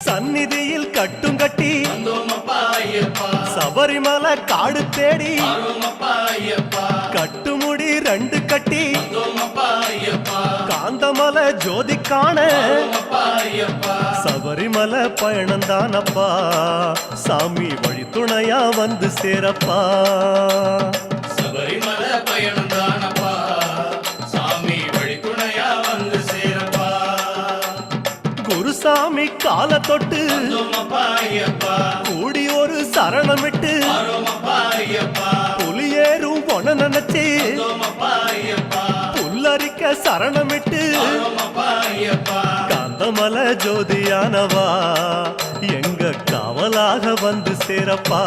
சந்நிதியில் கட்டும் கட்டி சபரிமலை காடு தேடி கட்டுமுடி 2 கட்டி காந்தமலை ஜோதி காண சபரிமலை பயணந்தானப்பா சாமி வழி துணையா வந்து சேரப்பா. சபரிமலை பயணந்தானப்பா சாமி வழி துணையா வந்து சேரப்பா. குருசாமி கால தொட்டு கூடி ஒரு சரணமிட்டு புலியேறும் பொன நினைச்சு புல்லரிக்க சரணமிட்டு காந்தமலை ஜோதியானவா எங்க காவலாக வந்து சேரப்பா.